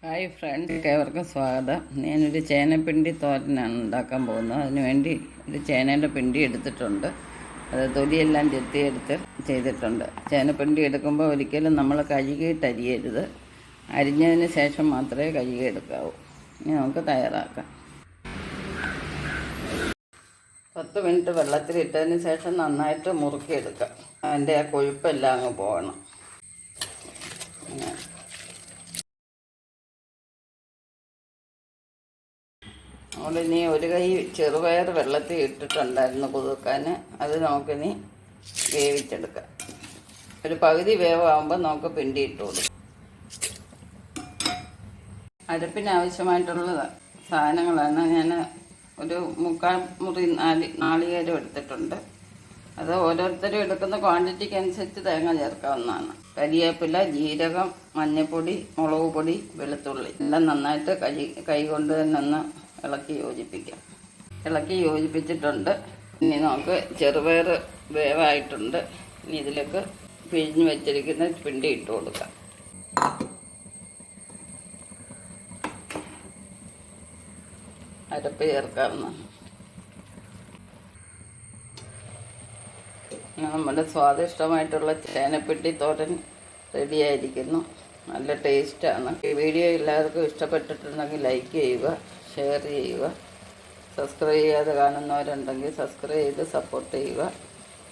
Hi friends, ഏവർക്കും സ്വാഗതം. ഞാനൊരു ചേനപ്പിണ്ടി തോരനാണ് ഉണ്ടാക്കാൻ പോകുന്നത്. അതിനുവേണ്ടി ഒരു ചേനയുടെ പിണ്ടി എടുത്തിട്ടുണ്ട്. അത് തൊലിയെല്ലാം ചെത്തിയെടുത്ത് ചെയ്തിട്ടുണ്ട്. ചേനപ്പിണ്ടി എടുക്കുമ്പോൾ ഒരിക്കലും നമ്മൾ കഴുകിയിട്ട് അരിയരുത്. അരിഞ്ഞതിന് ശേഷം മാത്രമേ കഴുകിയെടുക്കാവൂ. ഇനി നമുക്ക് തയ്യാറാക്കാം. 10 മിനിറ്റ് വെള്ളത്തിലിട്ടതിന് ശേഷം നന്നായിട്ട് മുറുക്കിയെടുക്കാം. അതിൻ്റെ ആ കൊഴുപ്പെല്ലാം അങ്ങ് പോകണം. അതുകൊണ്ടിനി ഒരു കൈ ചെറുപയർ വെള്ളത്തിൽ ഇട്ടിട്ടുണ്ടായിരുന്നു കുതിർക്കാൻ. അത് നമുക്കിനി വേവിച്ചെടുക്കാം. ഒരു പകുതി വേവാകുമ്പോൾ നമുക്ക് പിണ്ടി ഇട്ട് കൊടുക്കാം. അരപ്പിന് ആവശ്യമായിട്ടുള്ള സാധനങ്ങളാണ്. ഞാൻ ഒരു 3/4 മുറി നാളികേരം എടുത്തിട്ടുണ്ട്. അത് ഓരോരുത്തരും എടുക്കുന്ന ക്വാണ്ടിറ്റിക്ക് അനുസരിച്ച് തേങ്ങ ചേർക്കാവുന്നതാണ്. കരിവേപ്പില, ജീരകം, മഞ്ഞൾപ്പൊടി, മുളക് പൊടി, വെളുത്തുള്ളി എല്ലാം നന്നായിട്ട് കൈ കൊണ്ട് തന്നെ ഒന്ന് ഇളക്കി യോജിപ്പിക്കാം. ഇളക്കി യോജിപ്പിച്ചിട്ടുണ്ട്. ഇനി നമുക്ക് ചെറുപയർ വേവായിട്ടുണ്ട്. ഇനി ഇതിലേക്ക് പിഴിഞ്ഞ് വെച്ചിരിക്കുന്ന പിണ്ടി ഇട്ട് കൊടുക്കാം. അരപ്പ് ചേർക്കാവുന്ന നമ്മുടെ സ്വാദിഷ്ടമായിട്ടുള്ള ചേനപ്പിണ്ടി തോരൻ റെഡിയായിരിക്കുന്നു. നല്ല ടേസ്റ്റാണ്. ഈ വീഡിയോ എല്ലാവർക്കും ഇഷ്ടപ്പെട്ടിട്ടുണ്ടെങ്കിൽ ലൈക്ക് ചെയ്യുക, ഷെയർ ചെയ്യുക. സബ്സ്ക്രൈബ് ചെയ്യാതെ കാണുന്നവരുണ്ടെങ്കിൽ സബ്സ്ക്രൈബ് ചെയ്ത് സപ്പോർട്ട് ചെയ്യുക.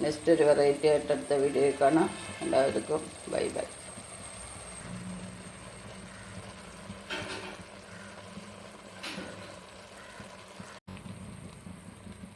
നെക്സ്റ്റ് ഒരു വെറൈറ്റി ആയിട്ട് അടുത്ത വീഡിയോയിൽ കാണാം. എല്ലാവർക്കും ബൈ ബൈ.